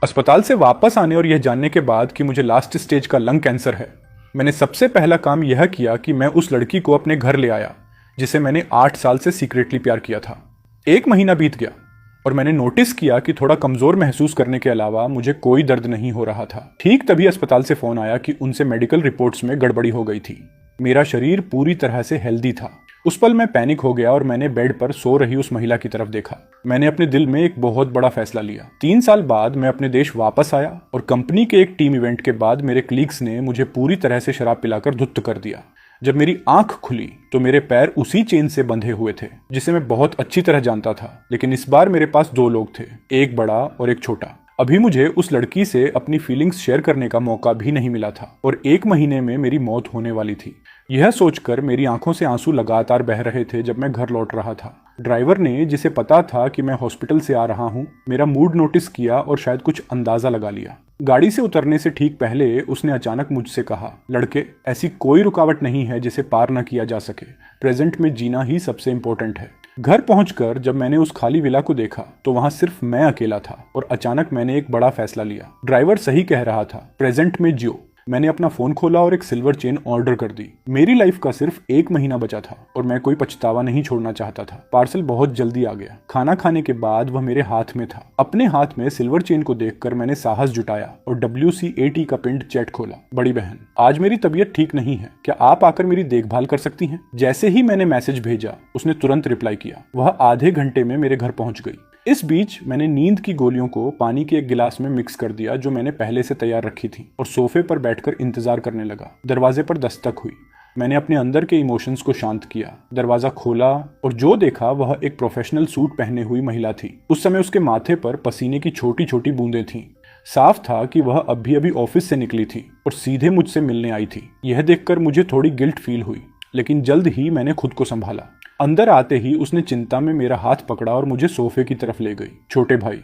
अस्पताल से वापस आने और यह जानने के बाद कि मुझे लास्ट स्टेज का लंग कैंसर है, मैंने सबसे पहला काम यह किया कि मैं उस लड़की को अपने घर ले आया जिसे मैंने 8 साल से सीक्रेटली प्यार किया था। 1 महीना बीत गया और मैंने नोटिस किया कि थोड़ा कमजोर महसूस करने के अलावा मुझे कोई दर्द नहीं हो रहा था। ठीक तभी अस्पताल से फोन आया कि उनसे मेडिकल रिपोर्ट्स में गड़बड़ी हो गई थी। मेरा शरीर पूरी तरह से हेल्दी था। उस पल मैं पैनिक हो गया और मैंने बेड पर सो रही उस महिला की तरफ देखा। मैंने अपने दिल में एक बहुत बड़ा फैसला लिया। 3 साल बाद मैं अपने देश वापस आया और कंपनी के एक टीम इवेंट के बाद मेरे कलीग्स ने मुझे पूरी तरह से शराब पिलाकर धुत्त कर दिया। जब मेरी आंख खुली तो मेरे पैर उसी चेन से बंधे हुए थे जिसे मैं बहुत अच्छी तरह जानता था, लेकिन इस बार मेरे पास 2 लोग थे, एक बड़ा और एक छोटा। अभी मुझे उस लड़की से अपनी फीलिंग्स शेयर करने का मौका भी नहीं मिला था और 1 महीने में मेरी मौत होने वाली थी। यह सोचकर मेरी आंखों से आंसू लगातार बह रहे थे जब मैं घर लौट रहा था। ड्राइवर ने, जिसे पता था कि मैं हॉस्पिटल से आ रहा हूँ, मेरा मूड नोटिस किया और शायद कुछ अंदाजा लगा लिया। गाड़ी से उतरने से ठीक पहले उसने अचानक मुझसे कहा, लड़के, ऐसी कोई रुकावट नहीं है जिसे पार न किया जा सके। प्रेजेंट में जीना ही सबसे इंपॉर्टेंट है। घर पहुंचकर जब मैंने उस खाली विला को देखा तो वहां सिर्फ मैं अकेला था और अचानक मैंने एक बड़ा फैसला लिया। ड्राइवर सही कह रहा था, प्रेजेंट में जियो। मैंने अपना फोन खोला और एक सिल्वर चेन ऑर्डर कर दी। मेरी लाइफ का सिर्फ 1 महीना बचा था और मैं कोई पछतावा नहीं छोड़ना चाहता था। पार्सल बहुत जल्दी आ गया। खाना खाने के बाद वह मेरे हाथ में था। अपने हाथ में सिल्वर चेन को देखकर मैंने साहस जुटाया और WCAT का पिंड चैट खोला। बड़ी बहन, आज मेरी तबीयत ठीक नहीं है, क्या आप आकर मेरी देखभाल कर सकती हैं? जैसे ही मैंने मैसेज भेजा उसने तुरंत रिप्लाई किया। वह आधे घंटे में मेरे घर पहुंच गई। इस बीच मैंने नींद की गोलियों को पानी के एक गिलास में मिक्स कर दिया जो मैंने पहले से तैयार रखी थी और सोफे पर बैठकर इंतजार करने लगा। दरवाजे पर दस्तक हुई। मैंने अपने अंदर के इमोशंस को शांत किया। दरवाजा खोला और जो देखा वह एक प्रोफेशनल सूट पहने हुई महिला थी। उस समय उसके माथे पर पसीने की छोटी छोटी बूंदें थीं। साफ था कि वह अभी अभी ऑफिस से निकली थी और सीधे मुझसे मिलने आई थी। यह देखकर मुझे थोड़ी गिल्ट फील हुई, लेकिन जल्द ही मैंने खुद को संभाला। अंदर आते ही उसने चिंता में मेरा हाथ पकड़ा और मुझे सोफे की तरफ ले गई। छोटे भाई,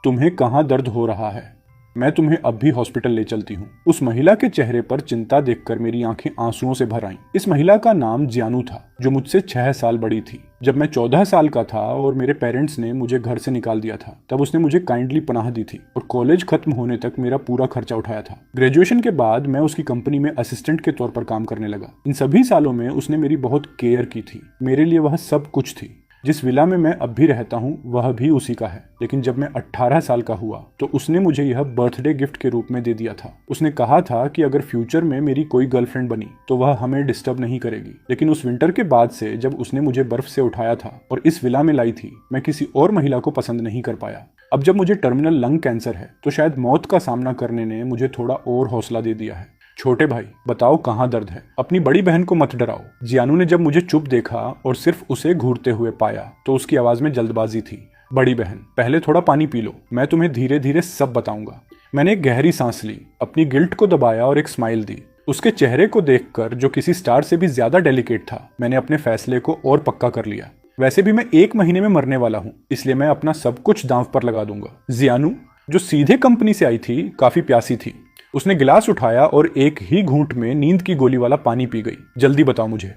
तुम्हें कहाँ दर्द हो रहा है? मैं तुम्हें अब भी हॉस्पिटल ले चलती हूँ। उस महिला के चेहरे पर चिंता देखकर मेरी आंखें आंसुओं से भर आईं। इस महिला का नाम जियानू था, जो मुझसे 6 साल बड़ी थी। जब मैं 14 साल का था और मेरे पेरेंट्स ने मुझे घर से निकाल दिया था, तब उसने मुझे काइंडली पनाह दी थी और कॉलेज खत्म होने तक मेरा पूरा खर्चा उठाया था। ग्रेजुएशन के बाद मैं उसकी कंपनी में असिस्टेंट के तौर पर काम करने लगा। इन सभी सालों में उसने मेरी बहुत केयर की थी। मेरे लिए वह सब कुछ थी। जिस विला में मैं अब भी रहता हूँ वह भी उसी का है। लेकिन जब मैं 18 साल का हुआ तो उसने मुझे यह बर्थडे गिफ्ट के रूप में दे दिया था। उसने कहा था कि अगर फ्यूचर में मेरी कोई गर्लफ्रेंड बनी तो वह हमें डिस्टर्ब नहीं करेगी। लेकिन उस विंटर के बाद से जब उसने मुझे बर्फ से उठाया था और इस विला में लाई थी, मैं किसी और महिला को पसंद नहीं कर पाया। अब जब मुझे टर्मिनल लंग कैंसर है तो शायद मौत का सामना करने ने मुझे थोड़ा और हौसला दे दिया है। छोटे भाई, बताओ कहाँ दर्द है? अपनी बड़ी बहन को मत डराओ। जियानू ने जब मुझे चुप देखा और सिर्फ उसे घूरते हुए पाया तो उसकी आवाज में जल्दबाजी थी। बड़ी बहन, पहले थोड़ा पानी पी लो, मैं तुम्हें धीरे धीरे सब बताऊंगा। मैंने एक गहरी सांस ली, अपनी गिल्ट को दबाया और एक स्माइल दी। उसके चेहरे को देखकर, जो किसी स्टार से भी ज्यादा डेलिकेट था, मैंने अपने फैसले को और पक्का कर लिया। वैसे भी मैं 1 महीने में मरने वाला हूँ, इसलिए मैं अपना सब कुछ दांव पर लगा दूंगा। जियानू, जो सीधे कंपनी से आई थी, काफी प्यासी थी। उसने गिलास उठाया और एक ही घूंट में नींद की गोली वाला पानी पी गई। जल्दी बताओ मुझे।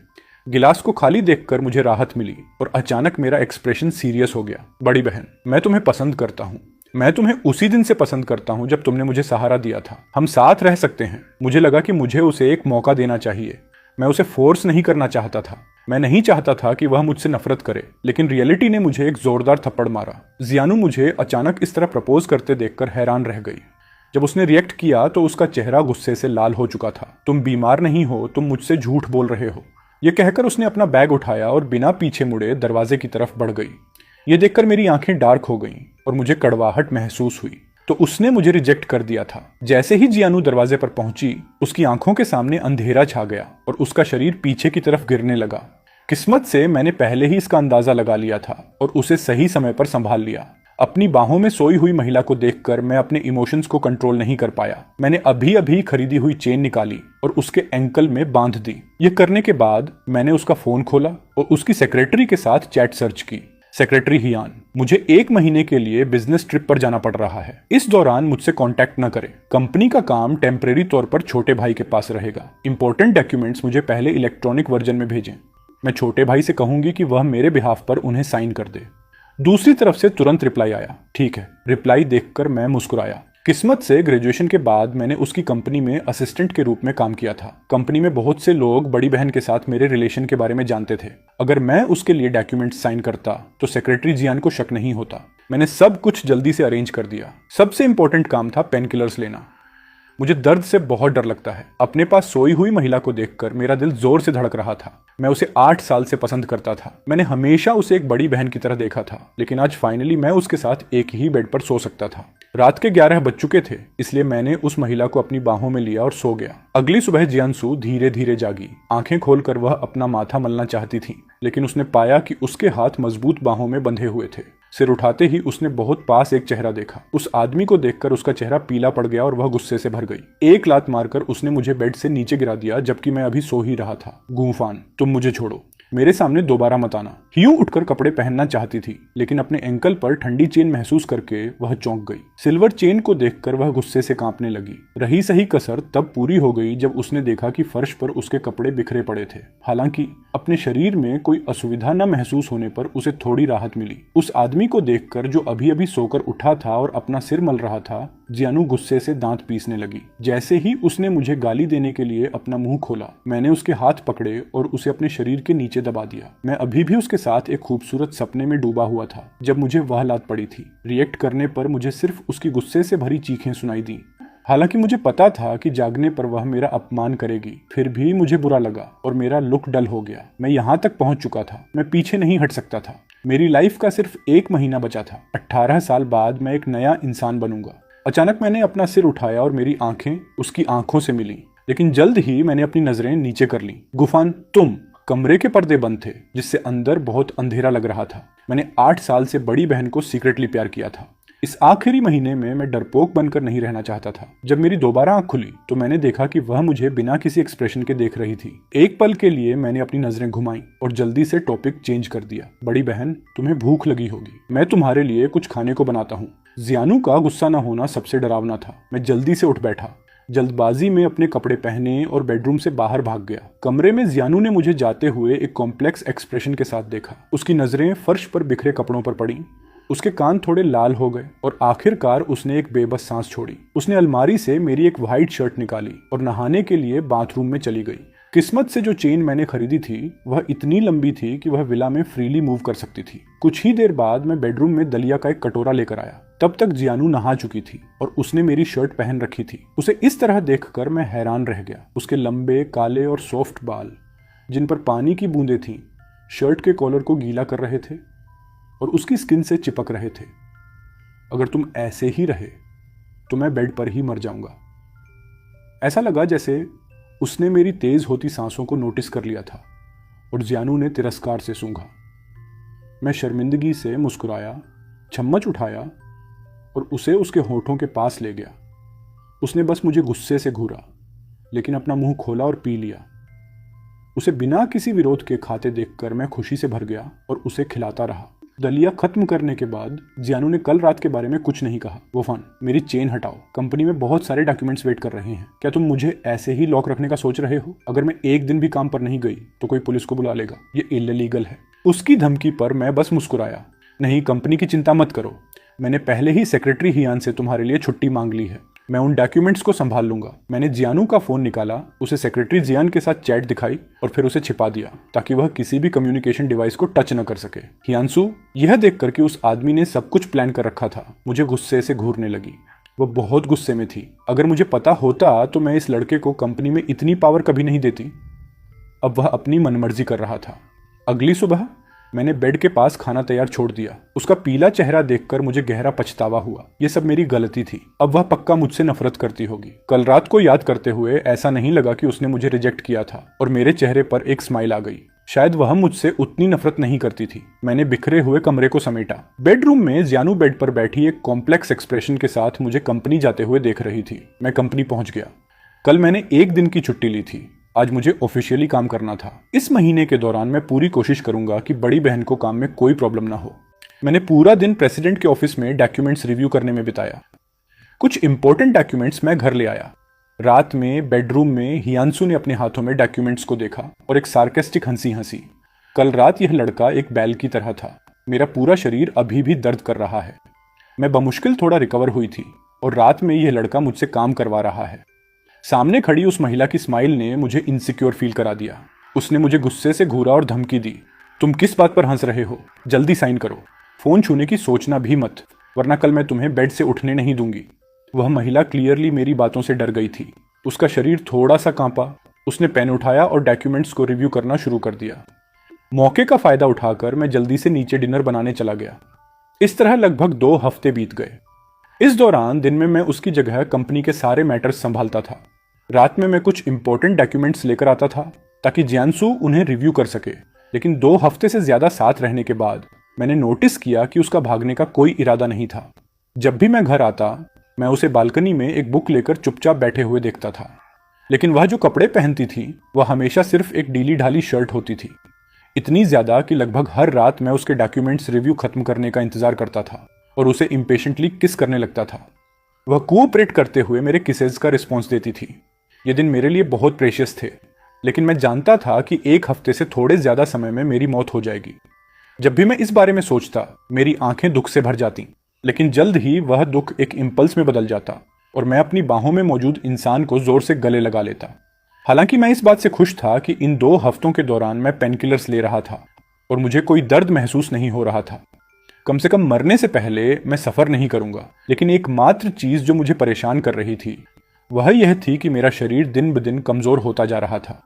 गिलास को खाली देखकर मुझे राहत मिली और अचानक मेरा एक्सप्रेशन सीरियस हो गया। बड़ी बहन, मैं तुम्हें पसंद करता हूँ। मैं तुम्हें उसी दिन से पसंद करता हूँ जब तुमने मुझे सहारा दिया था। हम साथ रह सकते हैं। मुझे लगा कि मुझे उसे एक मौका देना चाहिए। मैं उसे फोर्स नहीं करना चाहता था। मैं नहीं चाहता था कि वह मुझसे नफरत करे, लेकिन रियलिटी ने मुझे एक जोरदार थप्पड़ मारा। जियानू मुझे अचानक इस तरह प्रपोज करते देखकर हैरान रह गई। जब उसने रिएक्ट किया तो उसका चेहरा गुस्से से लाल हो चुका था। तुम बीमार नहीं हो, तुम मुझसे झूठ बोल रहे हो। यह कहकर उसने अपना बैग उठाया और बिना पीछे मुड़े दरवाजे की तरफ बढ़ गई। यह देखकर मेरी आंखें डार्क हो गईं और मुझे कड़वाहट महसूस हुई। तो उसने मुझे रिजेक्ट कर दिया था। जैसे ही जियानू दरवाजे पर पहुंची, उसकी आंखों के सामने अंधेरा छा गया और उसका शरीर पीछे की तरफ गिरने लगा। किस्मत से मैंने पहले ही इसका अंदाजा लगा लिया था और उसे सही समय पर संभाल लिया। अपनी बाहों में सोई हुई महिला को देखकर मैं अपने इमोशंस को कंट्रोल नहीं कर पाया। मैंने अभी अभी खरीदी हुई चेन निकाली और उसके एंकल में बांध दी। यह करने के बाद मैंने उसका फोन खोला और उसकी सेक्रेटरी के साथ चैट सर्च की। सेक्रेटरी हियान, मुझे 1 महीने के लिए बिजनेस ट्रिप पर जाना पड़ रहा है। इस दौरान मुझसे कांटेक्ट न करें। कंपनी का काम टेम्परेरी तौर पर छोटे भाई के पास रहेगा। इंपॉर्टेंट डॉक्यूमेंट्स मुझे पहले इलेक्ट्रॉनिक वर्जन में भेजें। मैं छोटे भाई से कहूंगी कि वह मेरे बिहाफ पर उन्हें साइन कर दे। दूसरी तरफ से तुरंत रिप्लाई आया, ठीक है। रिप्लाई देखकर मैं मुस्कुराया। किस्मत से ग्रेजुएशन के बाद मैंने उसकी कंपनी में असिस्टेंट के रूप में काम किया था। कंपनी में बहुत से लोग बड़ी बहन के साथ मेरे रिलेशन के बारे में जानते थे। अगर मैं उसके लिए डॉक्यूमेंट साइन करता तो सेक्रेटरी जियान को शक नहीं होता। मैंने सब कुछ जल्दी से अरेंज कर दिया। सबसे इंपॉर्टेंट काम था पेन किलर्स लेना। मुझे दर्द से बहुत डर लगता है। अपने पास सोई हुई महिला को देखकर मेरा दिल जोर से धड़क रहा था। मैं उसे 8 साल से पसंद करता था। मैंने हमेशा उसे एक बड़ी बहन की तरह देखा था, लेकिन आज फाइनली मैं उसके साथ एक ही बेड पर सो सकता था। रात के 11 बज चुके थे, इसलिए मैंने उस महिला को अपनी बाहों में लिया और सो गया। अगली सुबह जियानसू धीरे धीरे जागी। आंखें खोलकर वह अपना माथा मलना चाहती थी, लेकिन उसने पाया कि उसके हाथ मजबूत बाहों में बंधे हुए थे। सिर उठाते ही उसने बहुत पास एक चेहरा देखा। उस आदमी को देखकर उसका चेहरा पीला पड़ गया और वह गुस्से से भर गई। एक लात मारकर उसने मुझे बेड से नीचे गिरा दिया, जबकि मैं अभी सो ही रहा था। गूफान, तुम मुझे छोड़ो, मेरे सामने दोबारा मत आना। ह्यू उठकर कपड़े पहनना चाहती थी, लेकिन अपने एंकल पर ठंडी चेन महसूस करके वह चौंक गई। सिल्वर चेन को देखकर वह गुस्से से कांपने लगी। रही सही कसर तब पूरी हो गई जब उसने देखा कि फर्श पर उसके कपड़े बिखरे पड़े थे। हालांकि अपने शरीर में कोई असुविधा न महसूस होने पर उसे थोड़ी राहत मिली। उस आदमी को देखकर जो अभी अभी सोकर उठा था और अपना सिर मल रहा था, जियानू गुस्से से दांत पीसने लगी। जैसे ही उसने मुझे गाली देने के लिए अपना मुंह खोला, मैंने उसके हाथ पकड़े और उसे अपने शरीर के नीचे दबा दिया। मैं अभी भी उसके साथ एक खूबसूरत सपने में डूबा हुआ था जब मुझे वह लात पड़ी थी। रिएक्ट करने पर मुझे सिर्फ उसकी गुस्से से भरी चीखें सुनाई दी। हालांकि मुझे पता था कि जागने पर वह मेरा अपमान करेगी, फिर भी मुझे बुरा लगा और मेरा लुक डल हो गया। मैं यहाँ तक पहुंच चुका था, मैं पीछे नहीं हट सकता था। मेरी लाइफ का सिर्फ 1 महीना बचा था। 18 साल बाद मैं एक नया इंसान बनूंगा। अचानक मैंने अपना सिर उठाया और मेरी आंखें उसकी आंखों से मिली, लेकिन जल्द ही मैंने अपनी नजरें नीचे कर ली। गुफान, तुम। कमरे के पर्दे बंद थे, जिससे अंदर बहुत अंधेरा लग रहा था। मैंने 8 साल से बड़ी बहन को सीक्रेटली प्यार किया था। इस आखिरी महीने में मैं डरपोक बनकर नहीं रहना चाहता था। जब मेरी दोबारा आंख खुली तो मैंने देखा कि वह मुझे बिना किसी एक्सप्रेशन के देख रही थी। एक पल के लिए मैंने अपनी नजरें घुमाई और जल्दी से टॉपिक चेंज कर दिया। बड़ी बहन, तुम्हें भूख लगी होगी, मैं तुम्हारे लिए कुछ खाने को बनाता हूँ। जियानू का गुस्सा न होना सबसे डरावना था। मैं जल्दी से उठ बैठा, जल्दबाजी में अपने कपड़े पहने और बेडरूम से बाहर भाग गया। कमरे में जियानू ने मुझे जाते हुए एक कॉम्प्लेक्स एक्सप्रेशन के साथ देखा। उसकी नजरें फर्श पर बिखरे कपड़ों पर पड़ी, उसके कान थोड़े लाल हो गए और आखिरकार उसने एक बेबस सांस छोड़ी। उसने अलमारी से मेरी एक व्हाइट शर्ट निकाली और नहाने के लिए बाथरूम में चली गई। किस्मत से जो चेन मैंने खरीदी थी वह इतनी लंबी थी कि वह विला में फ्रीली मूव कर सकती थी। कुछ ही देर बाद मैं बेडरूम में दलिया का एक कटोरा लेकर आया। तब तक जियानू नहा चुकी थी और उसने मेरी शर्ट पहन रखी थी। उसे इस तरह देखकर मैं हैरान रह गया। उसके लंबे, काले और सॉफ्ट बाल, जिन पर पानी की बूंदें थीं, शर्ट के कॉलर को गीला कर रहे थे और उसकी स्किन से चिपक रहे थे। अगर तुम ऐसे ही रहे तो मैं बेड पर ही मर जाऊंगा। ऐसा लगा जैसे उसने मेरी तेज होती सांसों को नोटिस कर लिया था और जियानू ने तिरस्कार से सूंघा। मैं शर्मिंदगी से मुस्कुराया, चम्मच उठाया और उसे उसके होठों के पास ले गया। उसने बस मुझे गुस्से से घूरा, लेकिन अपना मुंह खोला और पी लिया। उसे बिना किसी विरोध के खाते देखकर मैं खुशी से भर गया और उसे खिलाता रहा। दलिया खत्म करने के बाद जियानू ने कल रात के बारे में कुछ नहीं कहा। वफान, मेरी चेन हटाओ, कंपनी में बहुत सारे डॉक्यूमेंट्स वेट कर रहे हैं। क्या तुम मुझे ऐसे ही लॉक रखने का सोच रहे हो? अगर मैं एक दिन भी काम पर नहीं गई तो कोई पुलिस को बुला लेगा, ये इल्लीगल है। उसकी धमकी पर मैं बस मुस्कुराया। नहीं, कंपनी की चिंता मत करो, मैंने पहले ही सेक्रेटरी हियान से तुम्हारे लिए छुट्टी मांग ली है। मैं उन डॉक्यूमेंट्स को संभाल लूंगा। मैंने जियानू का फोन निकाला, उसे सेक्रेटरी जियान के साथ चैट दिखाई और फिर उसे छिपा दिया ताकि वह किसी भी कम्युनिकेशन डिवाइस को टच न कर सके। हियानसू, यह देखकर कि उस आदमी ने सब कुछ प्लान कर रखा था, मुझे गुस्से से घूरने लगी। वह बहुत गुस्से में थी। अगर मुझे पता होता तो मैं इस लड़के को कंपनी में इतनी पावर कभी नहीं देती। अब वह अपनी मनमर्जी कर रहा था। अगली सुबह मैंने बेड के पास खाना तैयार छोड़ दिया। उसका पीला चेहरा देखकर मुझे गहरा पछतावा हुआ। यह सब मेरी गलती थी। अब वह पक्का मुझसे नफरत करती होगी। कल रात को याद करते हुए ऐसा नहीं लगा कि उसने मुझे रिजेक्ट किया था और मेरे चेहरे पर एक स्माइल आ गई। शायद वह मुझसे उतनी नफरत नहीं करती थी। मैंने बिखरे हुए कमरे को समेटा। बेडरूम में जियानू बेड पर बैठी एक कॉम्प्लेक्स एक्सप्रेशन के साथ मुझे कंपनी जाते हुए देख रही थी। मैं कंपनी पहुंच गया। कल मैंने 1 दिन की छुट्टी ली थी। आज मुझे ऑफिशियली काम करना था। इस महीने के दौरान मैं पूरी कोशिश करूंगा कि बड़ी बहन को काम में कोई प्रॉब्लम ना हो। मैंने पूरा दिन प्रेसिडेंट के ऑफिस में डॉक्यूमेंट्स रिव्यू करने में बिताया। कुछ इंपॉर्टेंट डॉक्यूमेंट्स मैं घर ले आया। रात में बेडरूम में हियानसू ने अपने हाथों में डॉक्यूमेंट्स को देखा और एक सार्केस्टिक हंसी हंसी। कल रात यह लड़का एक बैल की तरह था। मेरा पूरा शरीर अभी भी दर्द कर रहा है। मैं बमुश्किल थोड़ा रिकवर हुई थी और रात में यह लड़का मुझसे काम करवा रहा है। सामने खड़ी उस महिला की स्माइल ने मुझे इनसिक्योर फील करा दिया। उसने मुझे गुस्से से घूरा और धमकी दी, तुम किस बात पर हंस रहे हो? जल्दी साइन करो। फोन छूने की सोचना भी मत, वरना कल मैं तुम्हें बेड से उठने नहीं दूंगी। वह महिला क्लियरली मेरी बातों से डर गई थी। उसका शरीर थोड़ा सा कांपा। उसने पेन उठाया और डॉक्यूमेंट्स को रिव्यू करना शुरू कर दिया। मौके का फायदा उठाकर मैं जल्दी से नीचे डिनर बनाने चला गया। इस तरह लगभग 2 हफ्ते बीत गए। इस दौरान दिन में मैं उसकी जगह कंपनी के सारे मैटर्स संभालता था। रात में मैं कुछ इंपॉर्टेंट डॉक्यूमेंट्स लेकर आता था ताकि जियांसु उन्हें रिव्यू कर सके। लेकिन 2 हफ्ते से ज्यादा साथ रहने के बाद मैंने नोटिस किया कि उसका भागने का कोई इरादा नहीं था। जब भी मैं घर आता, मैं उसे बालकनी में एक बुक लेकर चुपचाप बैठे हुए देखता था। लेकिन वह जो कपड़े पहनती थी वह हमेशा सिर्फ एक ढीली ढाली शर्ट होती थी। इतनी ज्यादा कि लगभग हर रात मैं उसके डॉक्यूमेंट्स रिव्यू खत्म करने का इंतजार करता था और उसे इम्पेशेंटली किस करने लगता था। वह कोऑपरेट करते हुए मेरे किसेज का रिस्पॉन्स देती थी। ये दिन मेरे लिए बहुत प्रेशियस थे, लेकिन मैं जानता था कि 1 हफ्ते से थोड़े ज्यादा समय में मेरी मौत हो जाएगी। जब भी मैं इस बारे में सोचता, मेरी आंखें दुख से भर जाती, लेकिन जल्द ही वह दुख एक इंपल्स में बदल जाता और मैं अपनी बाहों में मौजूद इंसान को जोर से गले लगा लेता। हालांकि मैं इस बात से खुश था कि इन 2 हफ्तों के दौरान मैं पेनकिलर्स ले रहा था और मुझे कोई दर्द महसूस नहीं हो रहा था। कम से कम मरने से पहले मैं सफर नहीं करूंगा। लेकिन एकमात्र चीज जो मुझे परेशान कर रही थी वह यह थी कि मेरा शरीर दिन ब दिन कमजोर होता जा रहा था।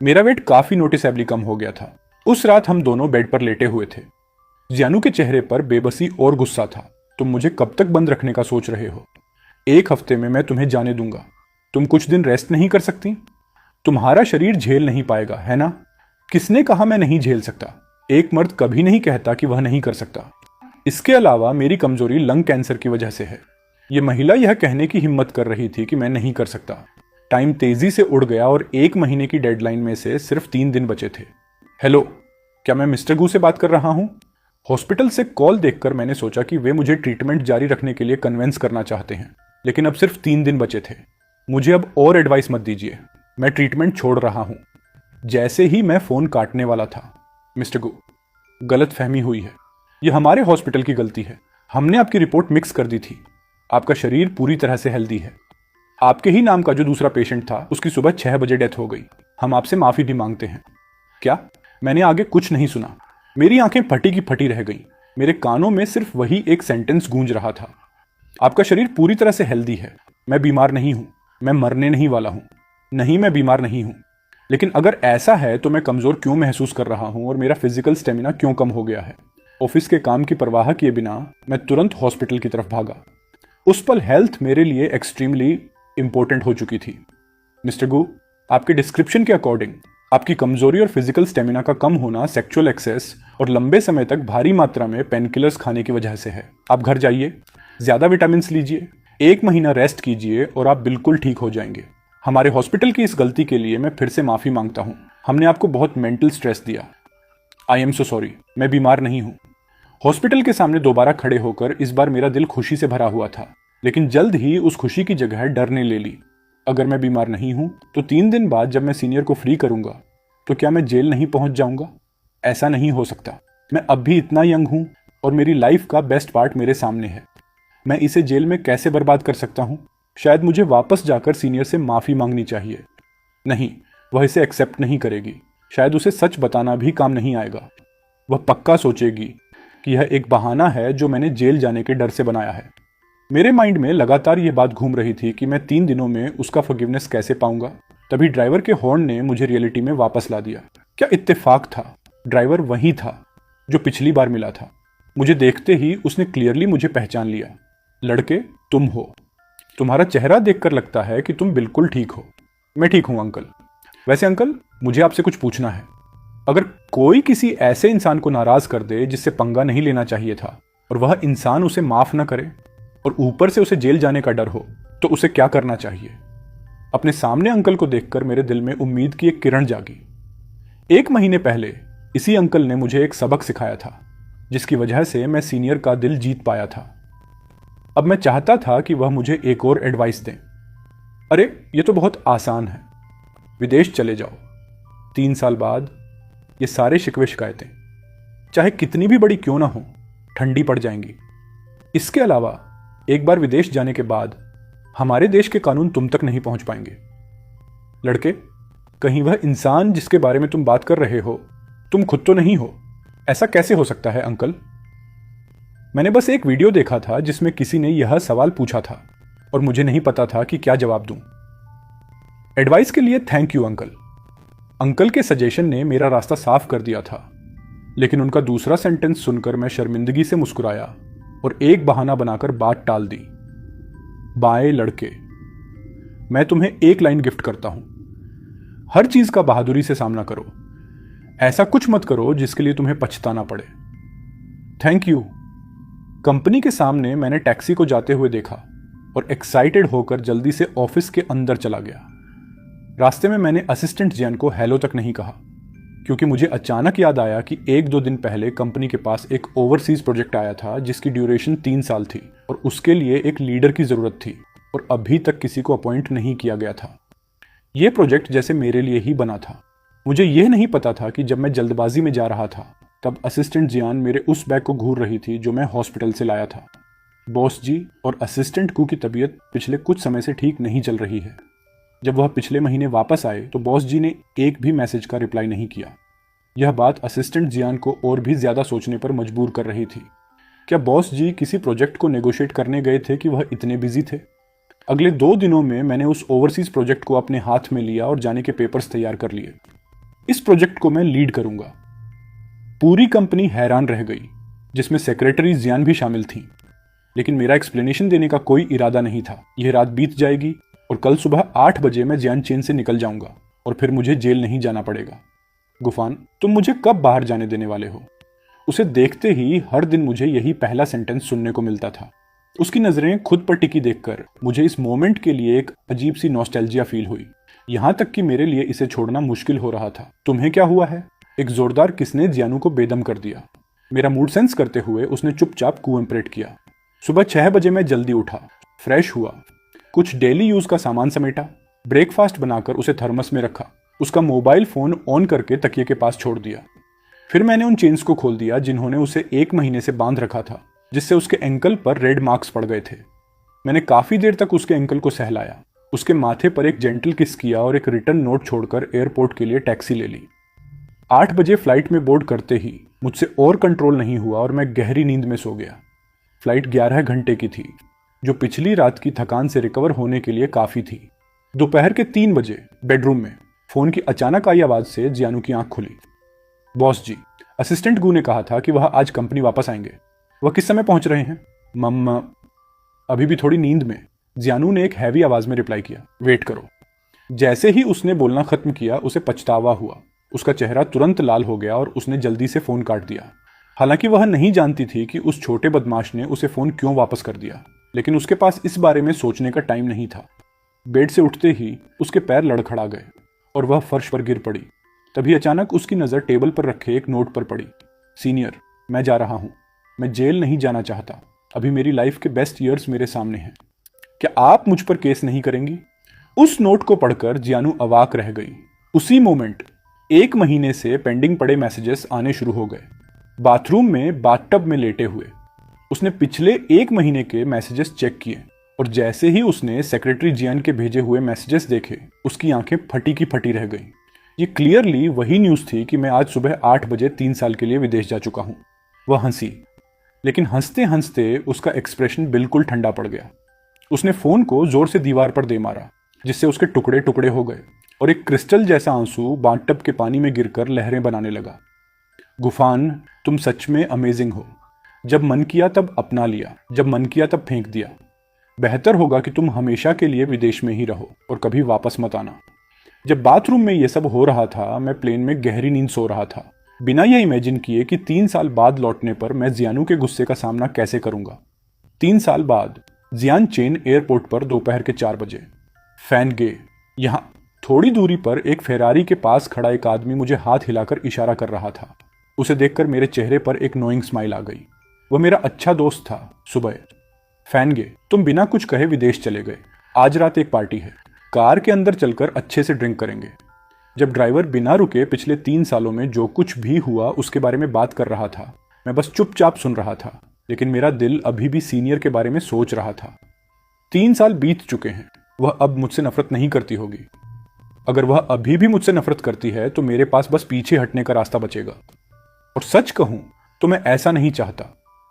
मेरा वेट काफी नोटिसेबली कम हो गया था। उस रात हम दोनों बेड पर लेटे हुए थे। जियानु के चेहरे पर बेबसी और गुस्सा था। तुम मुझे कब तक बंद रखने का सोच रहे हो? 1 हफ्ते में मैं तुम्हें जाने दूंगा। तुम कुछ दिन रेस्ट नहीं कर सकती? तुम्हारा शरीर झेल नहीं पाएगा, है ना? किसने कहा मैं नहीं झेल सकता? एक मर्द कभी नहीं कहता कि वह नहीं कर सकता। इसके अलावा मेरी कमजोरी लंग कैंसर की वजह से है। यह महिला यह कहने की हिम्मत कर रही थी कि मैं नहीं कर सकता। टाइम तेजी से उड़ गया और 1 महीने की डेडलाइन में से सिर्फ 3 दिन बचे थे। हेलो, क्या मैं मिस्टर गू से बात कर रहा हूं? हॉस्पिटल से कॉल देखकर मैंने सोचा कि वे मुझे ट्रीटमेंट जारी रखने के लिए कन्विंस करना चाहते हैं, लेकिन अब सिर्फ 3 दिन बचे थे। मुझे अब और एडवाइस मत दीजिए, मैं ट्रीटमेंट छोड़ रहा हूं। जैसे ही मैं फोन काटने वाला था, मिस्टर गू, गलत फहमी हुई है। यह हमारे हॉस्पिटल की गलती है। हमने आपकी रिपोर्ट मिक्स कर दी थी। आपका शरीर पूरी तरह से हेल्दी है। आपके ही नाम का जो दूसरा पेशेंट था उसकी सुबह 6 बजे डेथ हो गई। हम आपसे माफी भी मांगते हैं। क्या? मैंने आगे कुछ नहीं सुना। मेरी आंखें फटी की फटी रह गईं। मेरे कानों में सिर्फ वही एक सेंटेंस गूंज रहा था। आपका शरीर पूरी तरह से हेल्दी है। मैं बीमार नहीं हूं। मैं मरने नहीं वाला हूं। नहीं, मैं बीमार नहीं हूं। लेकिन अगर ऐसा है तो मैं कमजोर क्यों महसूस कर रहा हूं और मेरा फिजिकल स्टेमिना क्यों कम हो गया है? ऑफिस के काम की परवाह किए बिना मैं तुरंत हॉस्पिटल की तरफ भागा। उस पल हेल्थ मेरे लिए एक्सट्रीमली इंपॉर्टेंट हो चुकी थी। मिस्टर गू, आपके डिस्क्रिप्शन के अकॉर्डिंग आपकी कमजोरी और फिजिकल स्टेमिना का कम होना सेक्सुअल एक्सेस और लंबे समय तक भारी मात्रा में पेनकिलर्स खाने की वजह से है। आप घर जाइए, ज्यादा विटामिन लीजिए, 1 महीना रेस्ट कीजिए और आप बिल्कुल ठीक हो जाएंगे। हमारे हॉस्पिटल की इस गलती के लिए मैं फिर से माफी मांगता हूं। हमने आपको बहुत मेंटल स्ट्रेस दिया। I am so sorry. मैं बीमार नहीं हूं। हॉस्पिटल के सामने दोबारा खड़े होकर इस बार मेरा दिल खुशी से भरा हुआ था, लेकिन जल्द ही उस खुशी की जगह डर ने ले ली। अगर मैं बीमार नहीं हूं तो 3 दिन बाद जब मैं सीनियर को फ्री करूंगा तो क्या मैं जेल नहीं पहुंच जाऊंगा? ऐसा नहीं हो सकता। मैं अब भी इतना यंग हूं और मेरी लाइफ का बेस्ट पार्ट मेरे सामने है। मैं इसे जेल में कैसे बर्बाद कर सकता हूं? शायद मुझे वापस जाकर सीनियर से माफी मांगनी चाहिए। नहीं, वह इसे एक्सेप्ट नहीं करेगी। शायद उसे सच बताना भी काम नहीं आएगा। वह पक्का सोचेगी कि यह एक बहाना है जो मैंने जेल जाने के डर से बनाया है। मेरे माइंड में लगातार यह बात घूम रही थी कि मैं 3 दिनों में उसका फॉरगिवनेस कैसे पाऊंगा। तभी ड्राइवर के हॉर्न ने मुझे रियलिटी में वापस ला दिया। क्या इत्तेफाक था! ड्राइवर वही था जो पिछली बार मिला था। मुझे देखते ही उसने क्लियरली मुझे पहचान लिया। लड़के, तुम हो। तुम्हारा चेहरा देखकर लगता है कि तुम बिल्कुल ठीक हो। मैं ठीक हूं अंकल। वैसे अंकल, मुझे आपसे कुछ पूछना है। अगर कोई किसी ऐसे इंसान को नाराज कर दे जिससे पंगा नहीं लेना चाहिए था और वह इंसान उसे माफ न करे और ऊपर से उसे जेल जाने का डर हो, तो उसे क्या करना चाहिए? अपने सामने अंकल को देखकर मेरे दिल में उम्मीद की एक किरण जागी। 1 महीने पहले इसी अंकल ने मुझे एक सबक सिखाया था, जिसकी वजह से मैं सीनियर का दिल जीत पाया था। अब मैं चाहता था कि वह मुझे एक और एडवाइस दें। अरे, ये तो बहुत आसान है। विदेश चले जाओ। 3 साल बाद ये सारे शिकवे शिकायतें चाहे कितनी भी बड़ी क्यों ना हो, ठंडी पड़ जाएंगी। इसके अलावा एक बार विदेश जाने के बाद हमारे देश के कानून तुम तक नहीं पहुंच पाएंगे। लड़के, कहीं वह इंसान जिसके बारे में तुम बात कर रहे हो तुम खुद तो नहीं हो? ऐसा कैसे हो सकता है अंकल? मैंने बस एक वीडियो देखा था जिसमें किसी ने यह सवाल पूछा था और मुझे नहीं पता था कि क्या जवाब दूं। एडवाइस के लिए थैंक यू अंकल। अंकल के सजेशन ने मेरा रास्ता साफ कर दिया था, लेकिन उनका दूसरा सेंटेंस सुनकर मैं शर्मिंदगी से मुस्कुराया और एक बहाना बनाकर बात टाल दी। बाएं लड़के, मैं तुम्हें एक लाइन गिफ्ट करता हूं, हर चीज का बहादुरी से सामना करो। ऐसा कुछ मत करो जिसके लिए तुम्हें पछताना पड़े। Thank you. कंपनी के सामने मैंने टैक्सी को जाते हुए देखा और एक्साइटेड होकर जल्दी से ऑफिस के अंदर चला गया। रास्ते में मैंने असिस्टेंट जियान को हेलो तक नहीं कहा, क्योंकि मुझे अचानक याद आया कि 1-2 दिन पहले कंपनी के पास एक ओवरसीज प्रोजेक्ट आया था जिसकी ड्यूरेशन 3 साल थी और उसके लिए एक लीडर की जरूरत थी और अभी तक किसी को अपॉइंट नहीं किया गया था। यह प्रोजेक्ट जैसे मेरे लिए ही बना था। मुझे यह नहीं पता था कि जब मैं जल्दबाजी में जा रहा था तब असिस्टेंट जियान मेरे उस बैग को घूर रही थी जो मैं हॉस्पिटल से लाया था। बॉस जी और असिस्टेंट कू की तबीयत पिछले कुछ समय से ठीक नहीं चल रही है। जब वह पिछले महीने वापस आए तो बॉस जी ने एक भी मैसेज का रिप्लाई नहीं किया। यह बात असिस्टेंट जियान को और भी ज्यादा सोचने पर मजबूर कर रही थी। क्या बॉस जी किसी प्रोजेक्ट को नेगोशिएट करने गए थे कि वह इतने बिजी थे? अगले 2 दिनों में मैंने उस ओवरसीज प्रोजेक्ट को अपने हाथ में लिया और जाने के पेपर्स तैयार कर लिए। इस प्रोजेक्ट को मैं लीड करूंगा। पूरी कंपनी हैरान रह गई, जिसमें सेक्रेटरी जियान भी शामिल थी। लेकिन मेरा एक्सप्लेनेशन देने का कोई इरादा नहीं था। यह रात बीत जाएगी और कल सुबह 8 बजे मैं जियान चेन से निकल जाऊंगा और फिर मुझे जेल नहीं जाना पड़ेगा। गुफान, तुम मुझे कब बाहर जाने देने वाले हो? उसे देखते ही हर दिन मुझे यही पहला सेंटेंस सुनने को मिलता था। उसकी नजरें खुद पर टिकी देखकर मुझे इस मोमेंट के लिए एक अजीब सी नॉस्टैल्जिया फील हुई। यहां तक कि मेरे लिए इसे छोड़ना मुश्किल हो रहा था। तुम्हें क्या हुआ है? एक जोरदार किसने जियानू को बेदम कर दिया। मेरा मूड सेंस करते हुए उसने चुपचाप कोऑपरेट किया। सुबह 6 बजे मैं जल्दी उठा, फ्रेश हुआ, कुछ डेली यूज का सामान समेटा, ब्रेकफास्ट बनाकर उसे थर्मस में रखा, उसका मोबाइल फोन ऑन करके तकिए के पास छोड़ दिया। फिर मैंने उन चेन्स को खोल दिया जिन्होंने उसे 1 महीने से बांध रखा था, जिससे उसके एंकल पर रेड मार्क्स पड़ गए थे। मैंने काफी देर तक उसके एंकल को सहलाया, उसके माथे पर एक जेंटल किस किया और एक रिटर्न नोट छोड़कर एयरपोर्ट के लिए टैक्सी ले ली। 8 बजे फ्लाइट में बोर्ड करते ही मुझसे और कंट्रोल नहीं हुआ और मैं गहरी नींद में सो गया। फ्लाइट 11 घंटे की थी, जो पिछली रात की थकान से रिकवर होने के लिए काफी थी। दोपहर के 3 बजे बेडरूम में फोन की अचानक आई आवाज से जियानू की आंख खुली। बॉस जी, असिस्टेंट गू ने कहा था कि वह आज कंपनी वापस आएंगे। वह किस समय पहुंच रहे हैं? मम्मा, अभी भी थोड़ी नींद में, जियानू ने एक हैवी आवाज में रिप्लाई किया। वेट करो। जैसे ही उसने बोलना खत्म किया उसे पछतावा हुआ। उसका चेहरा तुरंत लाल हो गया और उसने जल्दी से फोन काट दिया। हालांकि वह नहीं जानती थी कि उस छोटे बदमाश ने उसे फोन क्यों वापस कर दिया, लेकिन उसके पास इस बारे में सोचने का टाइम नहीं था। बेड से उठते ही उसके पैर लड़खड़ा गए और वह फर्श पर गिर पड़ी। तभी अचानक उसकी नजर टेबल पर रखे एक नोट पर पड़ी। सीनियर, मैं जा रहा हूं। मैं जेल नहीं जाना चाहता। अभी मेरी लाइफ के बेस्ट ईयर्स मेरे सामने हैं। क्या आप मुझ पर केस नहीं करेंगी? उस नोट को पढ़कर जियानू अवाक रह गई। उसी मोमेंट 1 महीने से पेंडिंग पड़े मैसेजेस आने शुरू हो गए। बाथरूम में बाथटब में लेटे हुए उसने पिछले 1 महीने के मैसेजेस चेक किए और जैसे ही उसने सेक्रेटरी जियान के भेजे हुए मैसेजेस देखे, उसकी आंखें फटी की फटी रह गईं। ये क्लियरली वही न्यूज़ थी कि मैं आज सुबह 8 बजे 3 साल के लिए विदेश जा चुका हूं। वह हंसी, लेकिन हंसते हंसते उसका एक्सप्रेशन बिल्कुल ठंडा पड़ गया। उसने फोन को जोर से दीवार पर दे मारा, जिससे उसके टुकड़े टुकड़े हो गए और एक क्रिस्टल जैसा आंसू बाथटब के पानी में गिरकर लहरें बनाने लगा। गुफान, तुम सच में अमेजिंग हो। जब मन किया तब अपना लिया, जब मन किया तब फेंक दिया। बेहतर होगा कि तुम हमेशा के लिए विदेश में ही रहो और कभी वापस मत आना। जब बाथरूम में यह सब हो रहा था, मैं प्लेन में गहरी नींद सो रहा था, बिना यह इमेजिन किए कि 3 साल बाद लौटने पर मैं जियानू के गुस्से का सामना कैसे करूंगा। 3 साल बाद जियान चेन एयरपोर्ट पर दोपहर के 4 बजे। फैन गे, यहां थोड़ी दूरी पर एक फेरारी के पास खड़ा एक आदमी मुझे हाथ हिलाकर इशारा कर रहा था। उसे देखकर मेरे चेहरे पर एक नोइंग स्माइल आ गई। वह मेरा अच्छा दोस्त था, सुबह। फैन गे, तुम बिना कुछ कहे विदेश चले गए। आज रात एक पार्टी है, कार के अंदर चलकर अच्छे से ड्रिंक करेंगे। जब ड्राइवर बिना रुके पिछले 3 सालों में जो कुछ भी हुआ उसके बारे में बात कर रहा था, मैं बस चुपचाप सुन रहा था, लेकिन मेरा दिल अभी भी सीनियर के बारे में सोच रहा था। 3 साल बीत चुके हैं, वह अब मुझसे नफरत नहीं करती होगी। अगर वह अभी भी मुझसे नफरत करती है तो मेरे पास बस पीछे हटने का रास्ता बचेगा। और सच कहूं तो मैं ऐसा नहीं चाहता।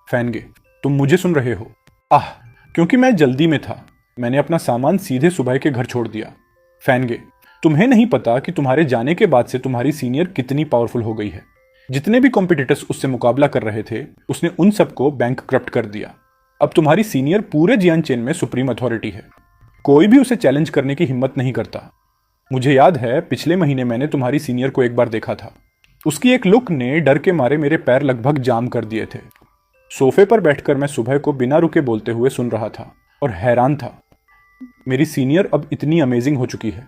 फैनगे, तुम मुझे सुन रहे हो? क्योंकि मैं जल्दी में था, मैंने अपना सामान सीधे सुबह के घर छोड़ दिया। फैनगे, तुम्हें नहीं पता कि तुम्हारे जाने के बाद से तुम्हारी सीनियर कितनी पावरफुल हो गई है। जितने भी कॉम्पिटिटर्स उससे मुकाबला कर रहे थे, उसने उन सबको बैंक करप्ट कर दिया। अब तुम्हारी सीनियर पूरे जियान चेन में सुप्रीम अथॉरिटी है। कोई भी उसे चैलेंज करने की हिम्मत नहीं करता। मुझे याद है पिछले महीने मैंने तुम्हारी सीनियर को एक बार देखा था। उसकी एक लुक ने डर के मारे मेरे पैर लगभग जाम कर दिए थे। सोफे पर बैठकर मैं सुबह को बिना रुके बोलते हुए सुन रहा था और हैरान था। मेरी सीनियर अब इतनी अमेजिंग हो चुकी है।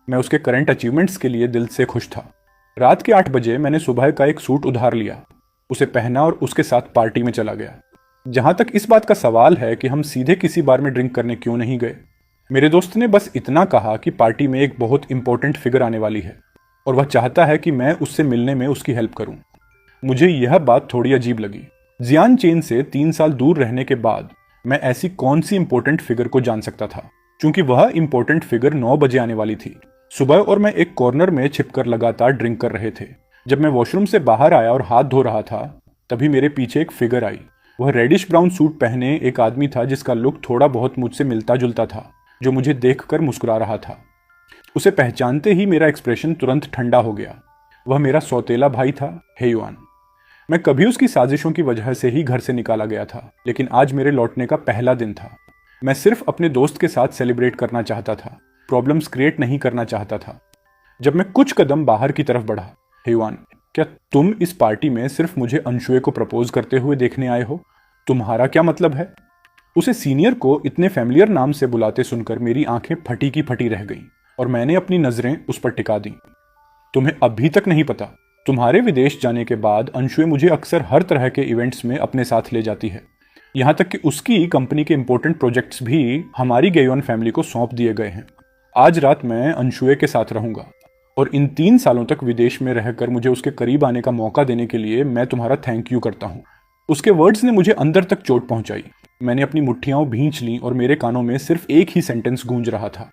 मैं उसके करंट अचीवमेंट्स के लिए दिल से खुश था। रात के 8 बजे मैंने सुबह का एक सूट उधार लिया, उसे पहना और उसके साथ पार्टी में चला गया। जहां तक इस बात का सवाल है कि हम सीधे किसी बार में ड्रिंक करने क्यों नहीं गए, मेरे दोस्त ने बस इतना कहा कि पार्टी में एक बहुत इंपॉर्टेंट फिगर आने वाली है और वह चाहता है कि मैं उससे मिलने में उसकी हेल्प करूं। मुझे यह बात थोड़ी अजीब लगी। जियान चेन से 3 साल दूर रहने के बाद मैं ऐसी कौन सी इंपॉर्टेंट फिगर को जान सकता था, क्योंकि वह इंपॉर्टेंट फिगर 9 बजे आने वाली थी सुबह, और मैं एक कॉर्नर में छिपकर लगातार ड्रिंक कर रहे थे। जब मैं वॉशरूम से बाहर आया और हाथ धो रहा था, तभी मेरे पीछे एक फिगर आई। वह रेडिश ब्राउन सूट पहने एक आदमी था जिसका लुक थोड़ा बहुत मुझसे मिलता जुलता था, जो मुझे देखकर मुस्कुरा रहा था। उसे पहचानते ही मेरा एक्सप्रेशन तुरंत ठंडा हो गया। वह मेरा सौतेला भाई था, हेयुआन। मैं कभी उसकी साजिशों की वजह से ही घर से निकाला गया था, लेकिन आज मेरे लौटने का पहला दिन था। मैं सिर्फ अपने दोस्त के साथ सेलिब्रेट करना चाहता था, प्रॉब्लम्स क्रिएट नहीं करना चाहता था। जब मैं कुछ कदम बाहर की तरफ बढ़ा, हेयुआन, क्या तुम इस पार्टी में सिर्फ मुझे अंशुए को प्रपोज करते हुए देखने आए हो? तुम्हारा क्या मतलब है? उसे सीनियर को इतने फैमिलियर नाम से बुलाते सुनकर मेरी आंखें फटी की फटी रह गईं और मैंने अपनी नजरें उस पर टिका दी। तुम्हें अभी तक नहीं पता, तुम्हारे विदेश जाने के बाद अंशुए मुझे अक्सर हर तरह के इवेंट्स में अपने साथ ले जाती है। यहाँ तक कि उसकी कंपनी के इंपॉर्टेंट प्रोजेक्ट्स भी हमारी गेयोन फैमिली को सौंप दिए गए हैं। आज रात मैं अंशुए के साथ रहूंगा और इन 3 सालों तक विदेश में रहकर मुझे उसके करीब आने का मौका देने के लिए मैं तुम्हारा थैंक यू करता हूँ। उसके वर्ड्स ने मुझे अंदर तक चोट पहुंचाई। मैंने अपनी मुट्ठियां भींच लीं और मेरे कानों में सिर्फ एक ही सेंटेंस गूंज रहा था,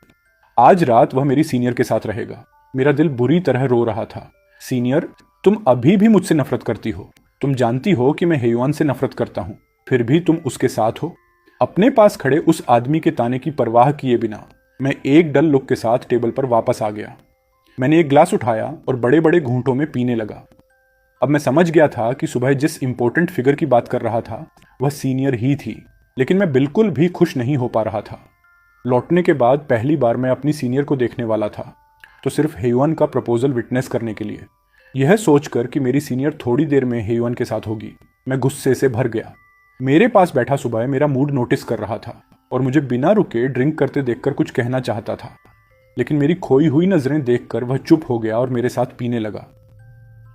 आज रात वह मेरी सीनियर के साथ रहेगा। मेरा दिल बुरी तरह रो रहा था। सीनियर, तुम अभी भी मुझसे नफरत करती हो। तुम जानती हो कि मैं हेयुआन से नफरत करता हूं, फिर भी तुम उसके साथ हो। अपने पास खड़े उस आदमी के ताने की परवाह किए बिना मैं एक डल लुक के साथ टेबल पर वापस आ गया। मैंने एक ग्लास उठाया और बड़े बड़े घूंटों में पीने लगा। अब मैं समझ गया था कि सुबह जिस इंपॉर्टेंट फिगर की बात कर रहा था वह सीनियर ही थी, लेकिन मैं बिल्कुल भी खुश नहीं हो पा रहा था। लौटने के बाद पहली बार मैं अपनी सीनियर को देखने वाला था, तो सिर्फ हेयुआन का प्रपोजल विटनेस करने के लिए। यह सोचकर कि मेरी सीनियर थोड़ी देर में हेयुआन के साथ होगी, मैं गुस्से से भर गया। मेरे पास बैठा सुबह मेरा मूड नोटिस कर रहा था और मुझे बिना रुके ड्रिंक करते देखकर कुछ कहना चाहता था, लेकिन मेरी खोई हुई नजरें देखकर वह चुप हो गया और मेरे साथ पीने लगा।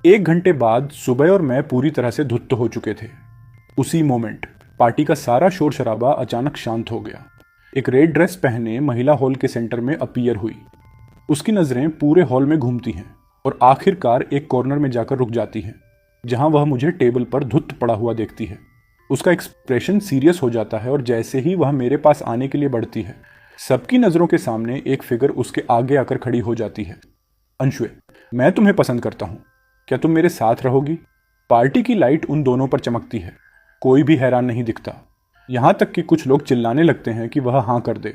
1 घंटे बाद सुबह और मैं पूरी तरह से धुत हो चुके थे। उसी मोमेंट पार्टी का सारा शोर शराबा अचानक शांत हो गया। एक रेड ड्रेस पहने महिला हॉल के सेंटर में अपीयर हुई। उसकी नजरें पूरे हॉल में घूमती हैं और आखिरकार एक कॉर्नर में जाकर रुक जाती हैं, जहां वह मुझे टेबल पर धुत पड़ा हुआ देखती है। उसका एक्सप्रेशन सीरियस हो जाता है और जैसे ही वह मेरे पास आने के लिए बढ़ती है, सबकी नजरों के सामने एक फिगर उसके आगे आकर खड़ी हो जाती है। अंशुए, मैं तुम्हें पसंद करता हूं, क्या तुम मेरे साथ रहोगी? पार्टी की लाइट उन दोनों पर चमकती है। कोई भी हैरान नहीं दिखता, यहां तक कि कुछ लोग चिल्लाने लगते हैं कि वह हाँ कर दे।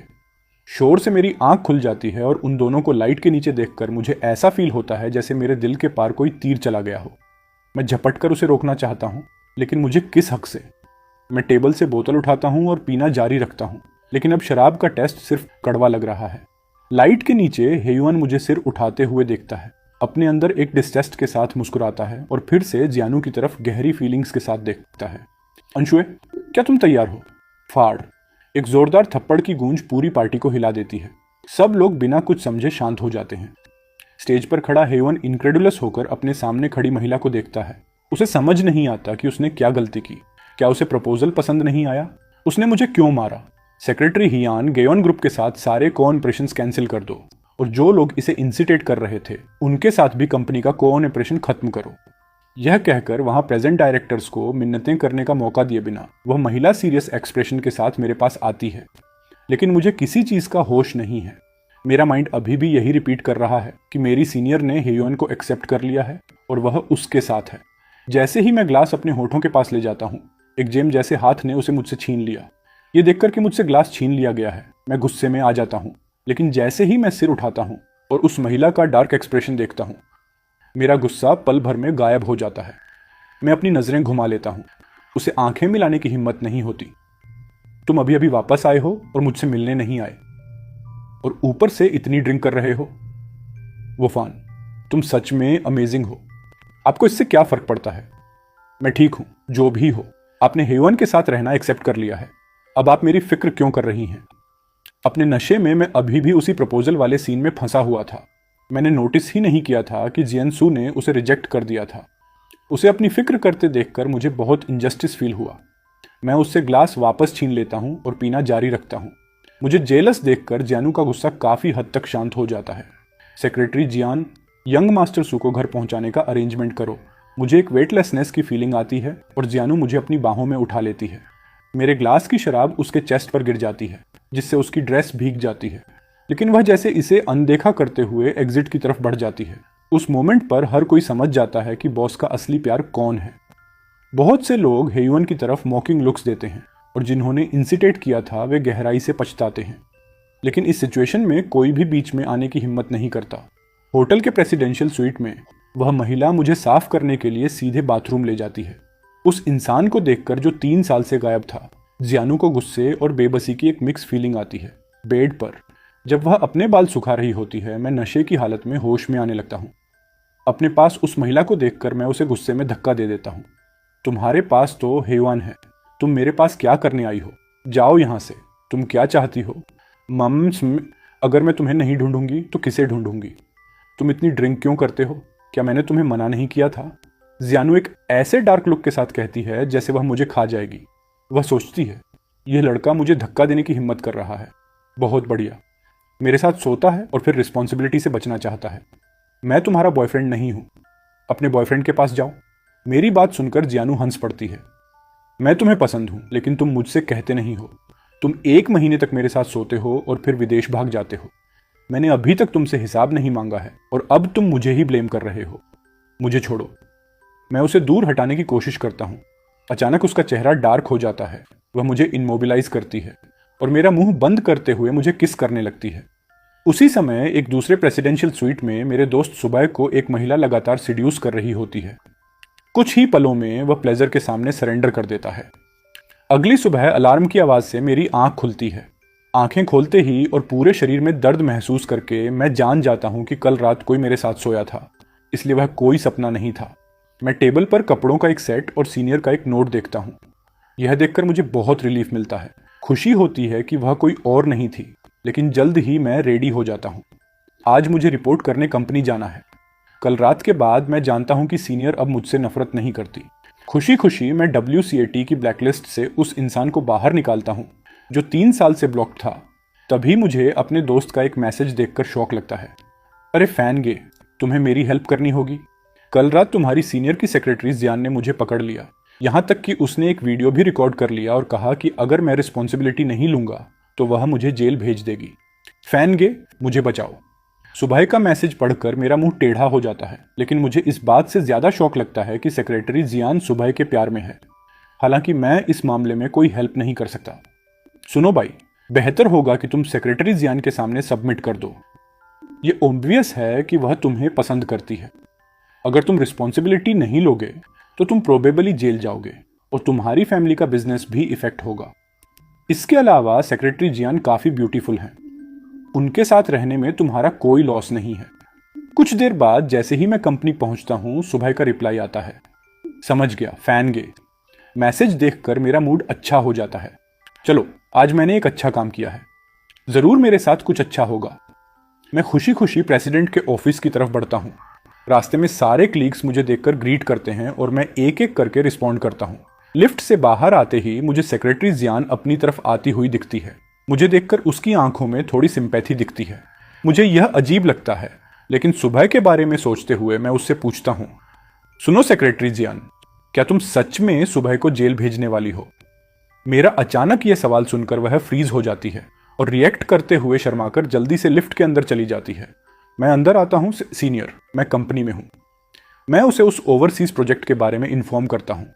शोर से मेरी आंख खुल जाती है और उन दोनों को लाइट के नीचे देखकर मुझे ऐसा फील होता है जैसे मेरे दिल के पार कोई तीर चला गया हो। मैं झपट कर उसे रोकना चाहता हूं, लेकिन मुझे किस हक से? मैं टेबल से बोतल उठाता हूं और पीना जारी रखता हूं, लेकिन अब शराब का टेस्ट सिर्फ कड़वा लग रहा है। लाइट के नीचे हेयुआन मुझे सिर उठाते हुए देखता है, अपने अंदर एक डिस्टेस्ट के साथ मुस्कुराता है और फिर से जियानू की तरफ गहरी फीलिंग्स के साथ देखता है। अंशुए, क्या तुम तैयार हो? फाड़। एक जोरदार थप्पड़ की गूंज पूरी पार्टी को हिला देती है। सब लोग बिना कुछ समझे शांत हो जाते हैं। स्टेज पर खड़ा हेयुआन इनक्रेडुलस होकर अपने सामने खड़ी महिला को देखता है। उसे समझ नहीं आता कि उसने क्या गलती की। क्या उसे प्रपोजल पसंद नहीं आया? उसने मुझे क्यों मारा? सेक्रेटरी हियान, गेयोन ग्रुप के साथ सारे को-ऑपरेशंस कैंसिल कर दो और जो लोग इसे इंसिटेट कर रहे थे उनके साथ भी कंपनी का कोऑपरेशन खत्म करो। यह कहकर वहां प्रेजेंट डायरेक्टर्स को मिन्नतें करने का मौका दिए बिना वह महिला सीरियस एक्सप्रेशन के साथ मेरे पास आती है, लेकिन मुझे किसी चीज का होश नहीं है। मेरा माइंड अभी भी यही रिपीट कर रहा है कि मेरी सीनियर ने हेयुअन को एक्सेप्ट कर लिया है और वह उसके साथ है। जैसे ही मैं ग्लास अपने होठों के पास ले जाता हूँ, एक जेम जैसे हाथ ने उसे मुझसे छीन लिया। ये देखकर कि मुझसे ग्लास छीन लिया गया है, मैं गुस्से में आ जाता हूँ, लेकिन जैसे ही मैं सिर उठाता हूँ और उस महिला का डार्क एक्सप्रेशन देखता हूँ, मेरा गुस्सा पल भर में गायब हो जाता है। मैं अपनी नजरें घुमा लेता हूँ, उसे आंखें मिलाने की हिम्मत नहीं होती। तुम अभी अभी वापस आए हो और मुझसे मिलने नहीं आए, और ऊपर से इतनी ड्रिंक कर रहे हो। वफान, तुम सच में अमेजिंग हो। आपको इससे क्या फर्क पड़ता है? मैं ठीक हूं, जो भी हो। आपने हेवन के साथ रहना एक्सेप्ट कर लिया है, अब आप मेरी फिक्र क्यों कर रही हैं? अपने नशे में मैं अभी भी उसी प्रपोजल वाले सीन में फंसा हुआ था। मैंने नोटिस ही नहीं किया था कि जियनसू ने उसे रिजेक्ट कर दिया था। उसे अपनी फिक्र करते देखकर मुझे बहुत इनजस्टिस फील हुआ। मैं उससे ग्लास वापस छीन लेता हूं और पीना जारी रखता हूं। मुझे जेलस देखकर जियानू का गुस्सा काफी हद तक शांत हो जाता है। सेक्रेटरी जियान, यंग मास्टर सू को घर पहुंचाने का अरेंजमेंट करो। मुझे एक वेटलेसनेस की फीलिंग आती है और जियानू मुझे अपनी बाहों में उठा लेती है। मेरे ग्लास की शराब उसके चेस्ट पर गिर जाती है, जिससे उसकी ड्रेस भीग जाती है, लेकिन वह जैसे इसे अनदेखा करते हुए एग्जिट की तरफ बढ़ जाती है। उस मोमेंट पर हर कोई समझ जाता है कि बॉस का असली प्यार कौन है। बहुत से लोग हेयुअन की तरफ मॉकिंग लुक्स देते हैं और जिन्होंने इंसिटेट किया था वे गहराई से पछताते हैं, लेकिन इस सिचुएशन में कोई भी बीच में आने की हिम्मत नहीं करता। होटल के प्रेसिडेंशियल स्वीट में वह महिला मुझे साफ करने के लिए सीधे बाथरूम ले जाती है। उस इंसान को देखकर जो 3 साल से गायब था, जियानू को गुस्से और बेबसी की एक मिक्स फीलिंग आती है। बेड पर जब वह अपने बाल सुखा रही होती है, मैं नशे की हालत में होश में आने लगता हूँ। अपने पास उस महिला को देखकर मैं उसे गुस्से में धक्का दे देता हूँ। तुम्हारे पास तो हेवान है, तुम मेरे पास क्या करने आई हो? जाओ यहाँ से। तुम क्या चाहती हो? मम्स, अगर मैं तुम्हें नहीं ढूंढूंगी तो किसे ढूंढूंगी? तुम इतनी ड्रिंक क्यों करते हो? क्या मैंने तुम्हें मना नहीं किया था? जियानू एक ऐसे डार्क लुक के साथ कहती है जैसे वह मुझे खा जाएगी। वह सोचती है, यह लड़का मुझे धक्का देने की हिम्मत कर रहा है। बहुत बढ़िया। मेरे साथ सोता है और फिर रिस्पॉन्सिबिलिटी से बचना चाहता है। मैं तुम्हारा बॉयफ्रेंड नहीं हूं। अपने बॉयफ्रेंड के पास जाओ। मेरी बात सुनकर जियानू हंस पड़ती है। मैं तुम्हें पसंद हूं, लेकिन तुम मुझसे कहते नहीं हो। तुम 1 महीने तक मेरे साथ सोते हो और फिर विदेश भाग जाते हो। मैंने अभी तक तुमसे हिसाब नहीं मांगा है और अब तुम मुझे ही ब्लेम कर रहे हो। मुझे छोड़ो। मैं उसे दूर हटाने की कोशिश करता हूं। अचानक उसका चेहरा डार्क हो जाता है। वह मुझे इमोबिलाइज करती है और मेरा मुंह बंद करते हुए मुझे किस करने लगती है। उसी समय एक दूसरे प्रेसिडेंशियल स्वीट में मेरे दोस्त सुबह को एक महिला लगातार सिड्यूस कर रही होती है। कुछ ही पलों में वह प्लेजर के सामने सरेंडर कर देता है। अगली सुबह अलार्म की आवाज से मेरी आंख खुलती है। आंखें खोलते ही और पूरे शरीर में दर्द महसूस करके मैं जान जाता हूं कि कल रात कोई मेरे साथ सोया था, इसलिए वह कोई सपना नहीं था। मैं टेबल पर कपड़ों का एक सेट और सीनियर का एक नोट देखता हूं। यह देखकर मुझे बहुत रिलीफ मिलता है। खुशी होती है कि वह कोई और नहीं थी, लेकिन जल्द ही मैं रेडी हो जाता हूं। आज मुझे रिपोर्ट करने कंपनी जाना है। कल रात के बाद मैं जानता हूं कि सीनियर अब मुझसे नफरत नहीं करती। खुशी खुशी मैं WCAT की ब्लैकलिस्ट से उस इंसान को बाहर निकालता हूं जो 3 साल से ब्लॉक था। तभी मुझे अपने दोस्त का एक मैसेज देखकर शौक लगता है। अरे फैन गे, तुम्हें मेरी हेल्प करनी होगी। कल रात तुम्हारी सीनियर की सेक्रेटरी जियान ने मुझे पकड़ लिया। यहाँ तक कि उसने एक वीडियो भी रिकॉर्ड कर लिया और कहा कि अगर मैं रिस्पॉन्सिबिलिटी नहीं लूंगा तो वह मुझे जेल भेज देगी। फैन गे, मुझे बचाओ। सुबह का मैसेज पढ़कर मेरा मुंह टेढ़ा हो जाता है, लेकिन मुझे इस बात से ज्यादा शौक लगता है कि सेक्रेटरी जियान सुबह के प्यार में है। हालांकि मैं इस मामले में कोई हेल्प नहीं कर सकता। सुनो भाई, बेहतर होगा कि तुम सेक्रेटरी जियान के सामने सबमिट कर दो। ये ऑब्वियस है कि वह तुम्हें पसंद करती है। अगर तुम रिस्पॉन्सिबिलिटी नहीं लोगे तो तुम प्रोबेबली जेल जाओगे और तुम्हारी फैमिली का बिजनेस भी इफेक्ट होगा। इसके अलावा सेक्रेटरी जियान काफी ब्यूटीफुल हैं। उनके साथ रहने में तुम्हारा कोई लॉस नहीं है। कुछ देर बाद जैसे ही मैं कंपनी पहुंचता हूं, सुबह का रिप्लाई आता है। समझ गया फैन गे। मैसेज देखकर मेरा मूड अच्छा हो जाता है। चलो, आज मैंने एक अच्छा काम किया है। जरूर मेरे साथ कुछ अच्छा होगा। मैं खुशी खुशी प्रेसिडेंट के ऑफिस की तरफ बढ़ता हूं। रास्ते में सारे क्लीग्स मुझे देखकर ग्रीट करते हैं और मैं एक एक करके रिस्पॉन्ड करता हूं। लिफ्ट से बाहर आते ही मुझे सेक्रेटरी जियान अपनी तरफ आती हुई दिखती है। मुझे देखकर उसकी आंखों में थोड़ी सिंपैथी दिखती है। मुझे यह अजीब लगता है, लेकिन सुबह के बारे में सोचते हुए मैं उससे पूछता हूँ, सुनो सेक्रेटरी जियान, क्या तुम सच में सुबह को जेल भेजने वाली हो? मेरा अचानक यह सवाल सुनकर वह फ्रीज हो जाती है और रिएक्ट करते हुए शर्माकर जल्दी से लिफ्ट के अंदर चली जाती है। मैं अंदर आता हूँ, सीनियर, मैं कंपनी में हूँ। मैं उसे उस ओवरसीज प्रोजेक्ट के बारे में इन्फॉर्म करता हूँ।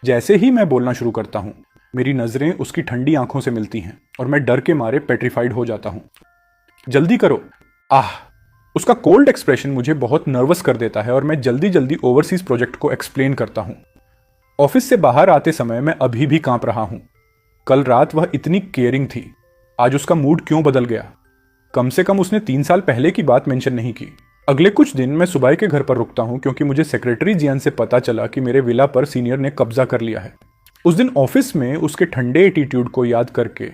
जैसे ही मैं बोलना शुरू करता हूँ, मेरी नज़रें उसकी ठंडी आंखों से मिलती हैं और मैं डर के मारे पेट्रीफाइड हो जाता हूँ। जल्दी करो। आह, उसका कोल्ड एक्सप्रेशन मुझे बहुत नर्वस कर देता है और मैं जल्दी जल्दी ओवरसीज प्रोजेक्ट को एक्सप्लेन करता हूँ। ऑफिस से बाहर आते समय मैं अभी भी कांप रहा हूँ। कल रात वह इतनी केयरिंग थी, आज उसका मूड क्यों बदल गया? कम से कम उसने 3 साल पहले की बात मेंशन नहीं की। अगले कुछ दिन मैं सुबह के घर पर रुकता हूँ क्योंकि मुझे सेक्रेटरी जियान से पता चला कि मेरे विला पर सीनियर ने कब्जा कर लिया है। उस दिन ऑफिस में उसके ठंडे एटीट्यूड को याद करके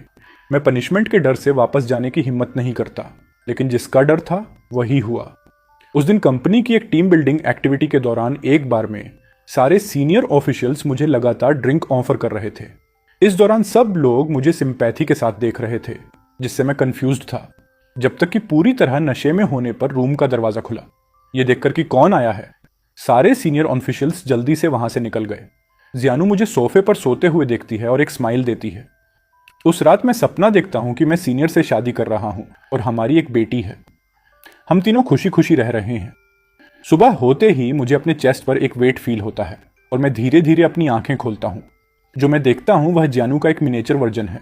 मैं पनिशमेंट के डर से वापस जाने की हिम्मत नहीं करता, लेकिन जिसका डर था वही हुआ। उस दिन कंपनी की एक टीम बिल्डिंग एक्टिविटी के दौरान एक बार में सारे सीनियर ऑफिशियल्स मुझे लगातार ड्रिंक ऑफर कर रहे थे। इस दौरान सब लोग मुझे सिंपैथी के साथ देख रहे थे, जिससे मैं कंफ्यूज्ड था, जब तक कि पूरी तरह नशे में होने पर रूम का दरवाजा खुला। यह देखकर कि कौन आया है, सारे सीनियर ऑफिशियल्स जल्दी से वहां से निकल गए। जियानू मुझे सोफे पर सोते हुए देखती है और एक स्माइल देती है। उस रात मैं सपना देखता हूं कि मैं सीनियर से शादी कर रहा हूं और हमारी एक बेटी है। हम तीनों खुशी खुशी रह रहे हैं। सुबह होते ही मुझे अपने चेस्ट पर एक वेट फील होता है और मैं धीरे धीरे अपनी आंखें खोलता हूं। जो मैं देखता हूं वह जियानू का एक मिनिएचर वर्जन है,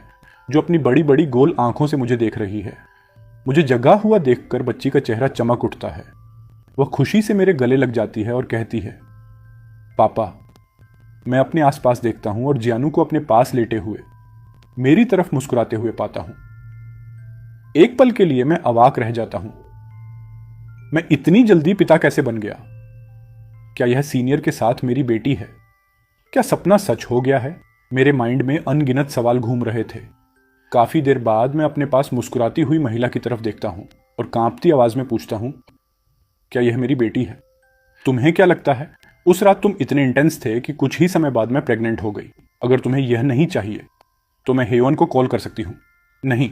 जो अपनी बड़ी बड़ी गोल आंखों से मुझे देख रही है। मुझे जगा हुआ देखकर बच्ची का चेहरा चमक उठता है। वह खुशी से मेरे गले लग जाती है और कहती है, पापा। मैं अपने आसपास देखता हूं और जियानू को अपने पास लेटे हुए मेरी तरफ मुस्कुराते हुए पाता हूं। एक पल के लिए मैं अवाक रह जाता हूं। मैं इतनी जल्दी पिता कैसे बन गया? क्या यह सीनियर के साथ मेरी बेटी है? क्या सपना सच हो गया है? मेरे माइंड में अनगिनत सवाल घूम रहे थे। काफी देर बाद मैं अपने पास मुस्कुराती हुई महिला की तरफ देखता हूं और कांपती आवाज में पूछता हूं, क्या यह मेरी बेटी है? तुम्हें क्या लगता है? उस रात तुम इतने इंटेंस थे कि कुछ ही समय बाद मैं प्रेग्नेंट हो गई। अगर तुम्हें यह नहीं चाहिए तो मैं हेवन को कॉल कर सकती हूं। नहीं।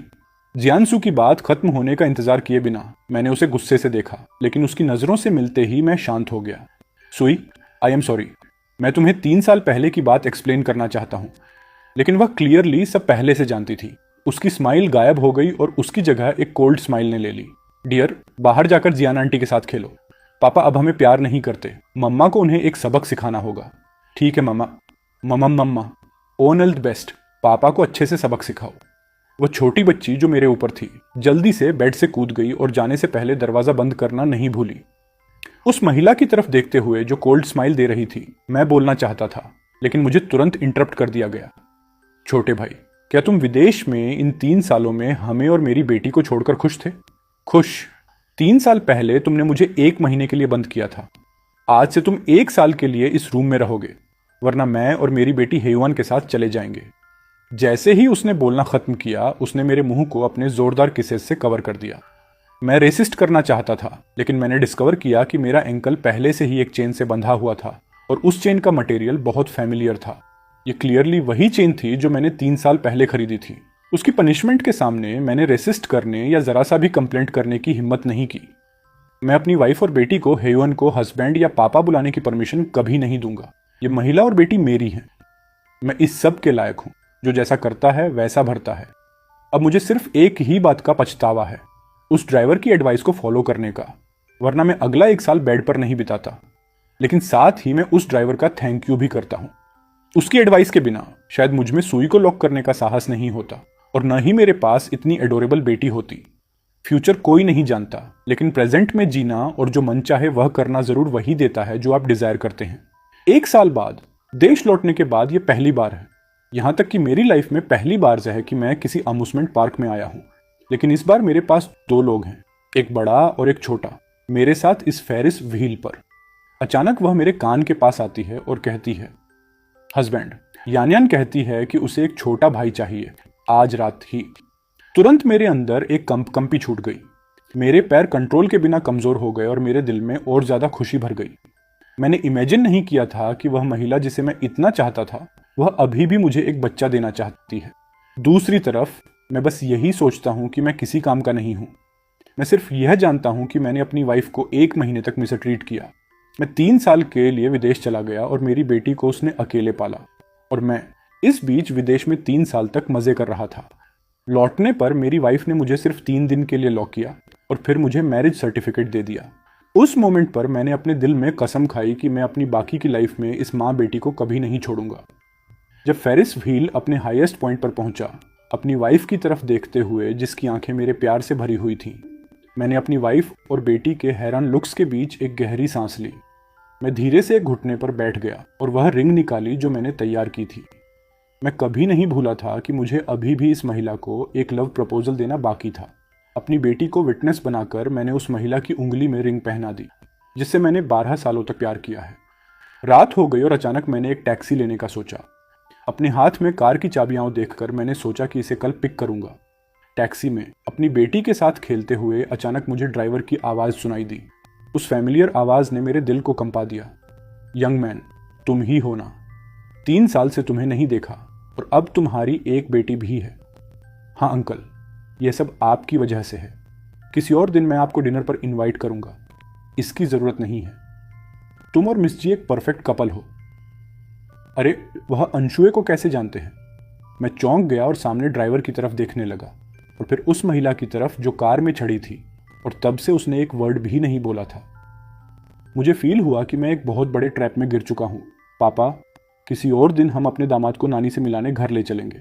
जियानसू की बात खत्म होने का इंतजार किए बिना मैंने उसे गुस्से से देखा, लेकिन उसकी नजरों से मिलते ही मैं शांत हो गया। सुई, आई एम सॉरी। मैं तुम्हें 3 साल पहले की बात एक्सप्लेन करना चाहता हूं, लेकिन वह क्लियरली सब पहले से जानती थी। उसकी स्माइल गायब हो गई और उसकी जगह एक कोल्ड स्माइल ने ले ली। डियर, बाहर जाकर जियान आंटी के साथ खेलो। पापा अब हमें प्यार नहीं करते। मम्मा को उन्हें एक सबक सिखाना होगा। ठीक है मम्मा। मम्मा ऑल द बेस्ट। पापा को अच्छे से सबक सिखाओ। वो छोटी बच्ची जो मेरे ऊपर थी जल्दी से बेड से कूद गई और जाने से पहले दरवाजा बंद करना नहीं भूली। उस महिला की तरफ देखते हुए जो कोल्ड स्माइल दे रही थी, मैं बोलना चाहता था, लेकिन मुझे तुरंत इंटरप्ट कर दिया गया। छोटे भाई, क्या तुम विदेश में इन 3 सालों में हमें और मेरी बेटी को छोड़कर खुश थे? खुश? 3 साल पहले तुमने मुझे 1 महीने के लिए बंद किया था। आज से तुम 1 साल के लिए इस रूम में रहोगे, वरना मैं और मेरी बेटी हेयुआन के साथ चले जाएंगे। जैसे ही उसने बोलना खत्म किया, उसने मेरे मुंह को अपने जोरदार किसेस से कवर कर दिया। मैं रेसिस्ट करना चाहता था, लेकिन मैंने डिस्कवर किया कि मेरा एंकल पहले से ही एक चेन से बंधा हुआ था और उस चेन का मटेरियल बहुत फैमिलियर था। ये क्लियरली वही चेन थी जो मैंने 3 साल पहले खरीदी थी। उसकी पनिशमेंट के सामने मैंने रेसिस्ट करने या जरा सा भी कंप्लेंट करने की हिम्मत नहीं की। मैं अपनी वाइफ और बेटी को हेयुआन को हस्बैंड या पापा बुलाने की परमिशन कभी नहीं दूंगा। ये महिला और बेटी मेरी हैं। मैं इस सब के लायक हूं। जो जैसा करता है वैसा भरता है। अब मुझे सिर्फ एक ही बात का पछतावा है, उस ड्राइवर की एडवाइस को फॉलो करने का, वरना मैं अगला 1 साल बेड पर नहीं बिताता। लेकिन साथ ही मैं उस ड्राइवर का थैंक यू भी करता हूं। उसकी एडवाइस के बिना शायद मुझ में सुई को लॉक करने का साहस नहीं होता और न ही मेरे पास इतनी एडोरेबल बेटी होती। फ्यूचर कोई नहीं जानता, लेकिन प्रेजेंट में जीना और जो मन चाहे वह करना जरूर वही देता है जो आप डिजायर करते हैं। 1 साल बाद देश लौटने के बाद यह पहली बार है, यहां तक कि मेरी लाइफ में पहली बार है कि मैं किसी अम्यूजमेंट पार्क में आया हूं। लेकिन इस बार मेरे पास 2 लोग हैं, एक बड़ा और एक छोटा, मेरे साथ इस फेरिस व्हील पर। अचानक वह मेरे कान के पास आती है और कहती है, हस्बैंड। यान कहती है कि उसे एक छोटा भाई चाहिए, आज रात ही। तुरंत मेरे अंदर एक कंपी छूट गई। मेरे पैर कंट्रोल के बिना कमजोर हो गए और मेरे दिल में और ज्यादा खुशी भर गई। मैंने इमेजिन नहीं किया था कि वह महिला जिसे मैं इतना चाहता था वह अभी भी मुझे एक बच्चा देना चाहती है। दूसरी तरफ मैं बस यही सोचता हूं कि मैं किसी काम का नहीं हूं। मैं सिर्फ यह जानता हूं कि मैंने अपनी वाइफ को 1 महीने तक मिसट्रीट किया। मैं 3 साल के लिए विदेश चला गया और मेरी बेटी को उसने अकेले पाला, और मैं इस बीच विदेश में 3 साल तक मजे कर रहा था। लौटने पर मेरी वाइफ ने मुझे सिर्फ 3 दिन के लिए लॉक किया और फिर मुझे मैरिज सर्टिफिकेट दे दिया। उस मोमेंट पर मैंने अपने दिल में कसम खाई कि मैं अपनी बाकी की लाइफ में इस माँ बेटी को कभी नहीं छोड़ूंगा। जब फेरिस व्हील अपने हाईएस्ट पॉइंट पर पहुंचा, अपनी वाइफ की तरफ देखते हुए जिसकी आंखें मेरे प्यार से भरी हुई थीं, मैंने अपनी वाइफ और बेटी के हैरान लुक्स के बीच एक गहरी सांस ली। मैं धीरे से एक घुटने पर बैठ गया और वह रिंग निकाली जो मैंने तैयार की थी। मैं कभी नहीं भूला था कि मुझे अभी भी इस महिला को एक लव प्रपोजल देना बाकी था। अपनी बेटी को विटनेस बनाकर मैंने उस महिला की उंगली में रिंग पहना दी, जिससे मैंने 12 सालों तक प्यार किया है। रात हो गई और अचानक मैंने एक टैक्सी लेने का सोचा। अपने हाथ में कार की चाबियां देखकर मैंने सोचा कि इसे कल पिक करूंगा। टैक्सी में अपनी बेटी के साथ खेलते हुए अचानक मुझे ड्राइवर की आवाज़ सुनाई दी। उस फैमिलियर आवाज़ ने मेरे दिल को कंपा दिया। यंग मैन, तुम ही हो ना? 3 साल से तुम्हें नहीं देखा और अब तुम्हारी एक बेटी भी है। हाँ अंकल, यह सब आपकी वजह से है। किसी और दिन मैं आपको डिनर पर इनवाइट करूंगा। इसकी ज़रूरत नहीं है। तुम और मिस जी एक परफेक्ट कपल हो। अरे, वह अंशुए को कैसे जानते हैं? मैं चौंक गया और सामने ड्राइवर की तरफ देखने लगा और फिर उस महिला की तरफ जो कार में चढ़ी थी, और तब से उसने एक वर्ड भी नहीं बोला था। मुझे फील हुआ कि मैं एक बहुत बड़े ट्रैप में गिर चुका हूँ। पापा, किसी और दिन हम अपने दामाद को नानी से मिलाने घर ले चलेंगे।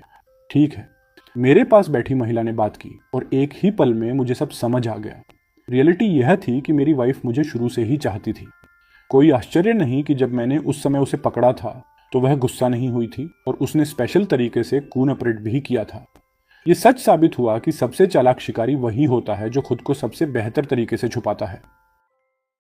ठीक है, मेरे पास बैठी महिला ने बात की और एक ही पल में मुझे सब समझ आ गया। रियलिटी यह थी कि मेरी वाइफ मुझे शुरू से ही चाहती थी। कोई आश्चर्य नहीं कि जब मैंने उस समय उसे पकड़ा था तो वह गुस्सा नहीं हुई थी और उसने स्पेशल तरीके से खून ऑपरेट भी किया था। ये सच साबित हुआ कि सबसे चालाक शिकारी वही होता है जो खुद को सबसे बेहतर तरीके से छुपाता है।